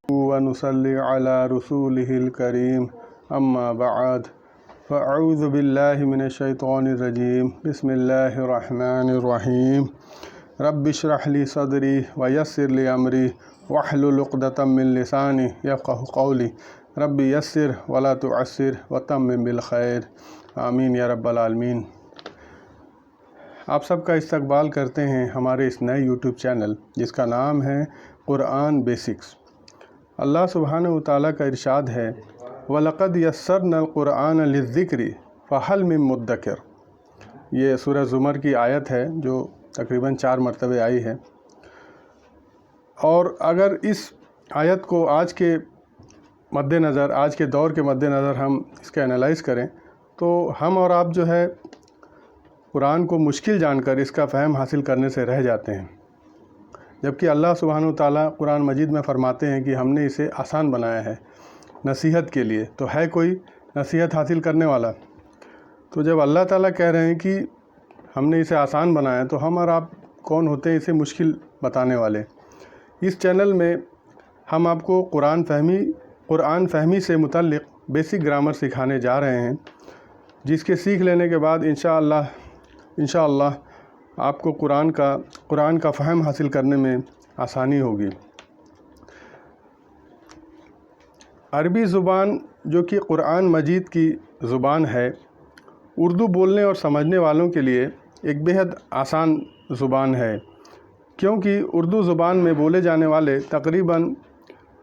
ونصلي على رسوله الكريم أما بعد فأعوذ بالله من الشيطان الرجيم بسم الله الرحمن الرحيم رب اشرح لي صدري ويسر لي أمري واحلل عقدة من لساني يفقهوا قولي رب يسر ولا تعسر وتمم بالخير آمین یا رب العالمین۔ آپ سب کا استقبال کرتے ہیں ہمارے اس نئے یوٹیوب چینل جس کا نام ہے قرآن بیسکس۔ اللہ سبحانہ وتعالیٰ کا ارشاد ہے وَلَقَدْ يَسَّرْنَا الْقُرْآنَ لِلذِّكْرِ فَهَلْ مِن مُدَّكِرٍ، یہ سورہ زمر کی آیت ہے جو تقریباً 4 مرتبہ آئی ہے۔ اور اگر اس آیت کو آج کے مد نظر، آج کے دور کے مد نظر ہم اس کا انالائز کریں تو ہم اور آپ جو ہے قرآن کو مشکل جان کر اس کا فہم حاصل کرنے سے رہ جاتے ہیں، جبکہ اللہ سبحانہ وتعالیٰ قرآن مجید میں فرماتے ہیں کہ ہم نے اسے آسان بنایا ہے نصیحت کے لیے۔ تو ہے کوئی نصیحت حاصل کرنے والا؟ تو جب اللہ تعالیٰ کہہ رہے ہیں کہ ہم نے اسے آسان بنایا تو ہم اور آپ کون ہوتے ہیں اسے مشکل بتانے والے؟ اس چینل میں ہم آپ کو قرآن فہمی سے متعلق بیسک گرامر سکھانے جا رہے ہیں، جس کے سیکھ لینے کے بعد انشاءاللہ آپ کو قرآن کا فہم حاصل کرنے میں آسانی ہوگی۔ عربی زبان جو کہ قرآن مجید کی زبان ہے، اردو بولنے اور سمجھنے والوں کے لیے ایک بہت آسان زبان ہے، کیونکہ اردو زبان میں بولے جانے والے تقریباً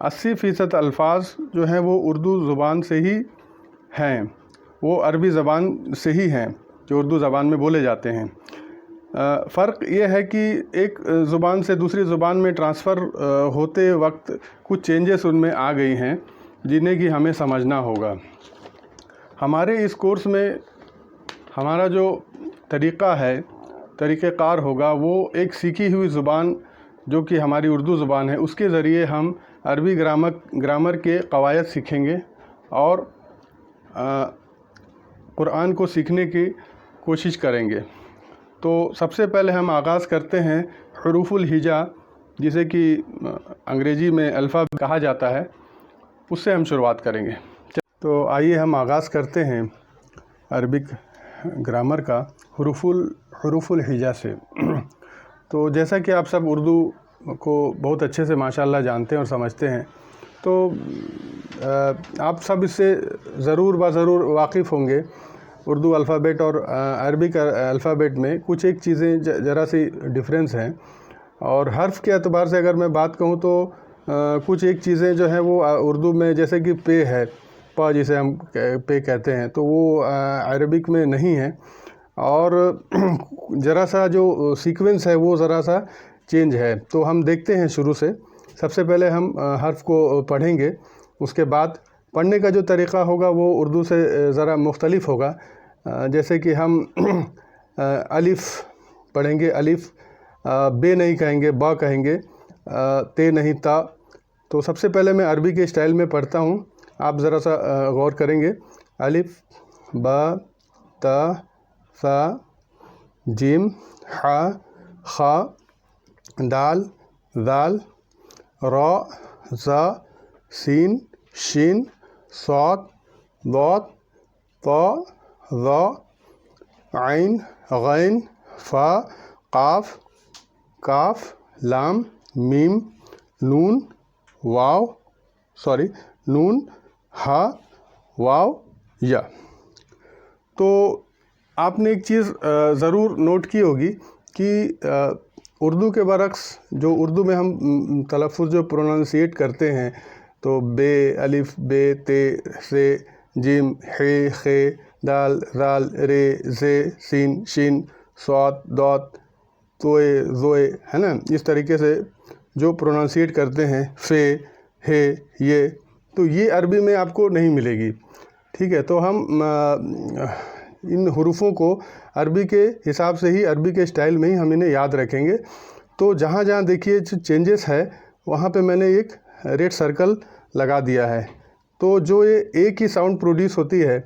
80% الفاظ جو ہیں وہ اردو زبان سے ہی ہیں، وہ عربی زبان سے ہی ہیں جو اردو زبان میں بولے جاتے ہیں۔ فرق یہ ہے کہ ایک زبان سے دوسری زبان میں ٹرانسفر ہوتے وقت کچھ چینجز ان میں آ گئی ہیں جنہیں کہ ہمیں سمجھنا ہوگا۔ ہمارے اس کورس میں ہمارا جو طریقہ کار ہوگا وہ ایک سیکھی ہوئی زبان جو کہ ہماری اردو زبان ہے اس کے ذریعے ہم عربی گرامر کے قواعد سیکھیں گے اور قرآن کو سیکھنے کی کوشش کریں گے۔ تو سب سے پہلے ہم آغاز کرتے ہیں حروف الہجا، جسے کہ انگریزی میں الفابet کہا جاتا ہے، اس سے ہم شروعات کریں گے۔ تو آئیے ہم آغاز کرتے ہیں عربک گرامر کا حروف الہجا سے۔ تو جیسا کہ آپ سب اردو کو بہت اچھے سے ماشاءاللہ جانتے ہیں اور سمجھتے ہیں، تو آپ سب اس سے ضرور واقف ہوں گے۔ اردو الفابیٹ اور عربک الفابیٹ میں کچھ ایک چیزیں ذرا سی ڈفرینس ہیں، اور حرف کے اعتبار سے اگر میں بات کہوں تو کچھ ایک چیزیں جو ہیں وہ اردو میں جیسے کہ پے ہے، پا جسے ہم پے کہتے ہیں، تو وہ عربک میں نہیں ہے، اور ذرا سا جو سیکوینس ہے وہ ذرا سا چینج ہے۔ تو ہم دیکھتے ہیں شروع سے۔ سب سے پہلے ہم حرف کو پڑھیں گے، اس کے بعد پڑھنے کا جو طریقہ ہوگا وہ اردو سے ذرا مختلف ہوگا۔ جیسے کہ ہم الف پڑھیں گے، الف، بے نہیں کہیں گے، با کہیں گے، تے نہیں تا۔ تو سب سے پہلے میں عربی کے اسٹائل میں پڑھتا ہوں، آپ ذرا سا غور کریں گے۔ الف، با، تا، ثا، جیم، حا، خا، دال، ذال، را، زا، سین، شین، صاد، ضاد، طا، ظا، عین، غین، فا، قاف، کاف، لام، میم، نون، ہا، واو، یا۔ تو آپ نے ایک چیز ضرور نوٹ کی ہوگی کہ اردو کے برعکس جو اردو میں ہم تلفظ جو پروننسیٹ کرتے ہیں، تو بے، الف، بے، تے، سے، جیم، ہے، خے، دال، ذال، رے، زے، سین، شین، صاد، ضاد، توئے، زوئے، ہے نا، اس طریقے سے جو پروننسیٹ کرتے ہیں، فے، ہے، یہ، تو یہ عربی میں آپ کو نہیں ملے گی۔ ٹھیک ہے، تو ہم ان حروفوں کو عربی کے حساب سے ہی، عربی کے اسٹائل میں ہی ہم انہیں یاد رکھیں گے۔ تو جہاں دیکھیے چینجز ہے وہاں پہ میں نے ایک ریڈ سرکل لگا دیا ہے۔ تو جو یہ ایک ہی ساؤنڈ پروڈیوس ہوتی ہے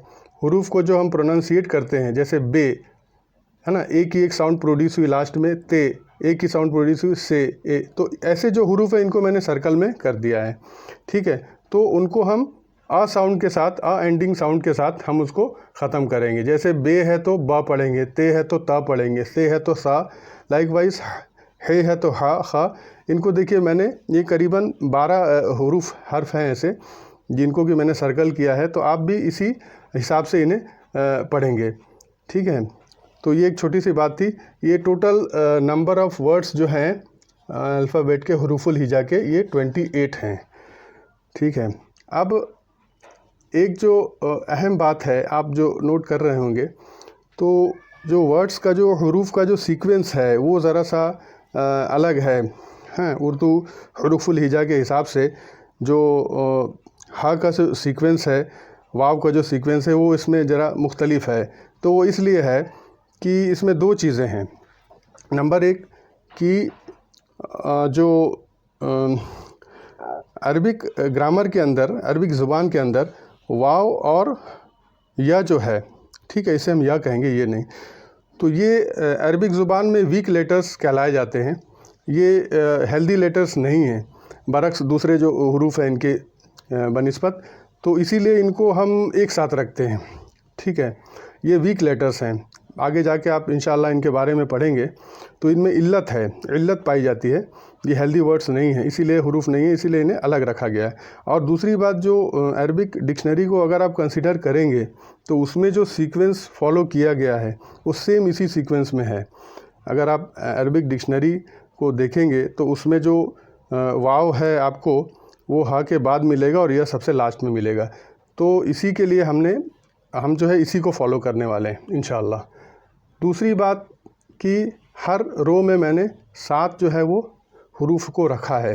حروف کو جو ہم پروننسیٹ کرتے ہیں، جیسے بے، ہے نا، ایک ہی ایک ساؤنڈ پروڈیوس ہوئی لاسٹ میں، تے، ایک ہی ساؤنڈ پروڈیوس ہوئی سے اے. تو ایسے جو حروف ہیں ان کو میں نے سرکل میں کر دیا ہے. ٹھیک ہے, تو ان کو ہم آ ساؤنڈ کے ساتھ, آ اینڈنگ ساؤنڈ کے ساتھ ہم اس کو ختم کریں گے. جیسے بے ہے تو با پڑھیں گے, تے ہے تو تا پڑھیں گے, سے ہے تو سا, لائک وائز ہے تو ہا خا. ان کو دیکھیے میں نے یہ قریباً 12 حرف ہیں ایسے جن کو کہ میں نے سرکل کیا ہے, تو آپ بھی اسی حساب سے انہیں پڑھیں گے. ٹھیک ہے, تو یہ ایک چھوٹی سی بات تھی. یہ ٹوٹل نمبر آف ورڈز جو ہیں الفابیٹ کے حروف الہجا کے یہ 28 ہیں. ٹھیک ہے, اب ایک جو اہم بات ہے آپ جو نوٹ کر رہے ہوں گے, تو جو ورڈز کا جو حروف کا جو سیکوینس ہے وہ ذرا سا الگ ہے. ہاں, اردو حروف الہجا کے حساب سے جو ہا کا جو سیکوینس ہے, واو کا جو سیکوینس ہے وہ اس میں ذرا مختلف ہے. تو وہ اس لیے ہے کہ اس میں 2 چیزیں ہیں. نمبر 1 کہ جو عربک گرامر کے اندر, عربک زبان کے اندر واو اور یا جو ہے, ٹھیک ہے, اسے ہم یا کہیں گے, یہ نہیں. تو یہ عربک زبان میں ویک لیٹرز کہلائے جاتے ہیں. یہ ہیلدی لیٹرز نہیں ہیں برعکس دوسرے جو حروف ہیں ان کے بنسبت. تو اسی لیے ان کو ہم ایک ساتھ رکھتے ہیں. ٹھیک ہے, یہ ویک لیٹرز ہیں. آگے جا کے آپ انشاءاللہ ان کے بارے میں پڑھیں گے تو ان میں علت ہے, علت پائی جاتی ہے. یہ ہیلدی ورڈز نہیں ہیں, اسی لیے حروف نہیں ہیں, اسی لیے انہیں الگ رکھا گیا ہے. اور دوسری بات, جو عربک ڈکشنری کو اگر آپ کنسیڈر کریں گے تو اس میں جو سیکوینس فالو کیا گیا ہے وہ سیم اسی سیکوینس میں ہے. اگر آپ عربک ڈکشنری کو دیکھیں گے تو اس میں جو واو ہے آپ کو وہ ہا کے بعد ملے گا اور یہ سب سے لاسٹ میں ملے گا. تو اسی کے لیے ہم جو ہے اسی کو فالو کرنے والے ہیں انشاءاللہ. دوسری بات کہ ہر رو میں نے 7 جو ہے وہ حروف کو رکھا ہے.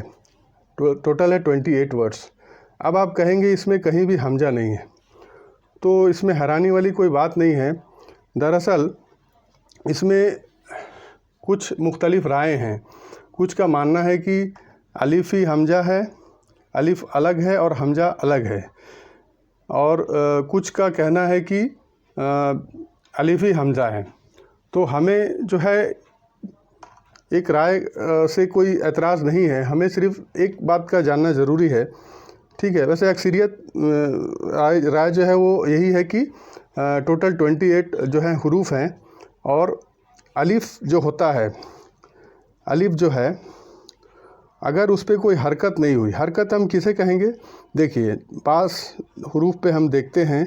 ٹوٹل ہے 28 ورڈز. اب آپ کہیں گے اس میں کہیں بھی حمزہ نہیں ہے, تو اس میں حیرانی والی کوئی بات نہیں ہے. دراصل اس میں کچھ مختلف رائے ہیں. کچھ کا ماننا ہے کہ الف ہی حمزہ ہے, الف الگ ہے اور حمزہ الگ ہے. اور کچھ کا کہنا ہے کہ الف ہی حمزہ ہے. تو ہمیں جو ہے ایک رائے سے کوئی اعتراض نہیں ہے, ہمیں صرف ایک بات کا جاننا ضروری ہے. ٹھیک ہے, ویسے اکثریت رائے جو ہے وہ یہی ہے کہ ٹوٹل 28 جو ہیں حروف ہیں, اور الف جو ہوتا ہے, الف جو ہے اگر اس پہ کوئی حرکت نہیں ہوئی, حرکت ہم کسے کہیں گے؟ دیکھیے بعض حروف پہ ہم دیکھتے ہیں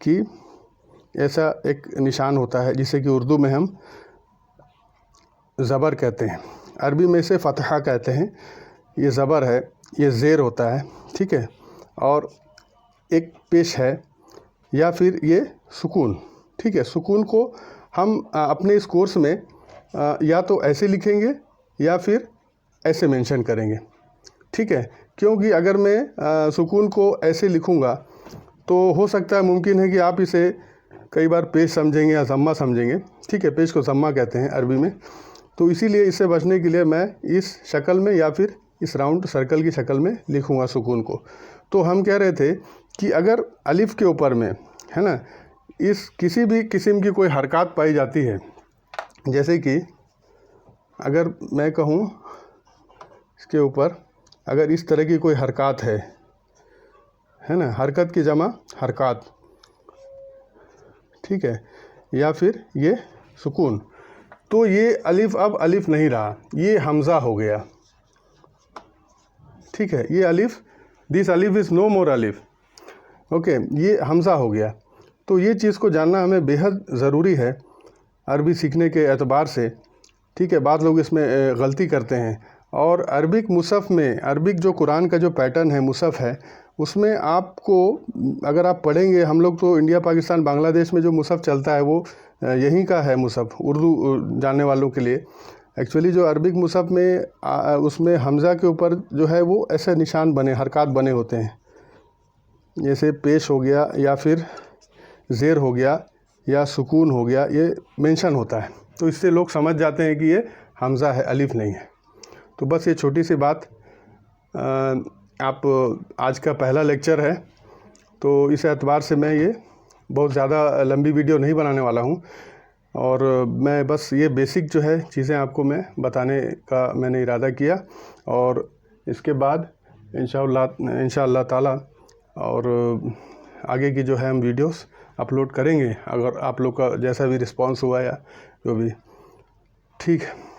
کہ ایسا ایک نشان ہوتا ہے جسے کہ اردو میں ہم زبر کہتے ہیں, عربی میں اسے فتحہ کہتے ہیں. یہ زبر ہے, یہ زیر ہوتا ہے. ٹھیک ہے, اور ایک پیش ہے, یا پھر یہ سکون. ٹھیک ہے, سکون کو ہم اپنے اس کورس میں یا تو ایسے لکھیں گے یا پھر ایسے مینشن کریں گے. ٹھیک ہے, کیونکہ اگر میں سکون کو ایسے لکھوں گا تو ہو سکتا ہے, ممکن ہے کہ آپ اسے کئی بار پیش سمجھیں گے یا ضمہ سمجھیں گے. ٹھیک ہے, پیش کو ضمہ کہتے ہیں عربی میں. تو اسی لیے اس سے بچنے کے لیے میں اس شکل میں یا پھر اس راؤنڈ سرکل کی شکل میں لکھوں گا سکون کو. تو ہم کہہ رہے تھے کہ اگر الف کے اوپر میں ہے نا اس کسی بھی قسم کی کوئی حرکات پائی جاتی ہے, جیسے کہ اگر میں کہوں اس کے اوپر اگر اس طرح کی کوئی حرکات ہے نا, حرکت کی جمع حرکات. ٹھیک ہے, یا پھر یہ سکون, تو یہ الف اب الف نہیں رہا, یہ حمزہ ہو گیا. ٹھیک ہے, یہ الف, دس الف از نو مور الف. اوکے, یہ حمزہ ہو گیا. تو یہ چیز کو جاننا ہمیں بے حد ضروری ہے عربی سیکھنے کے اعتبار سے. ٹھیک ہے, بعض لوگ اس میں غلطی کرتے ہیں. اور عربک مصحف میں, عربک جو قرآن کا جو پیٹرن ہے, مصحف ہے, اس میں آپ کو اگر آپ پڑھیں گے, ہم لوگ تو انڈیا پاکستان بنگلہ دیش میں جو مصحف چلتا ہے وہ یہیں کا ہے مصحف, اردو جاننے والوں کے لیے. ایکچولی جو عربک مصحف میں اس میں حمزہ کے اوپر جو ہے وہ ایسے نشان بنے, حرکات بنے ہوتے ہیں, جیسے پیش ہو گیا یا پھر زیر ہو گیا یا سکون ہو گیا, یہ مینشن ہوتا ہے. تو اس سے لوگ سمجھ جاتے ہیں کہ یہ حمزہ ہے, الف نہیں ہے. تو بس یہ چھوٹی سی بات. آپ آج کا پہلا لیکچر ہے, تو اس اعتبار سے میں یہ بہت زیادہ لمبی ویڈیو نہیں بنانے والا ہوں. اور میں بس یہ بیسک جو ہے چیزیں آپ کو میں بتانے کا میں نے ارادہ کیا، اور اس کے بعد انشاء اللہ تعالیٰ اور آگے کی جو ہے ہم ویڈیوز اپلوڈ کریں گے، اگر آپ لوگ کا جیسا بھی رسپانس ہوا یا جو بھی ٹھیک ہے۔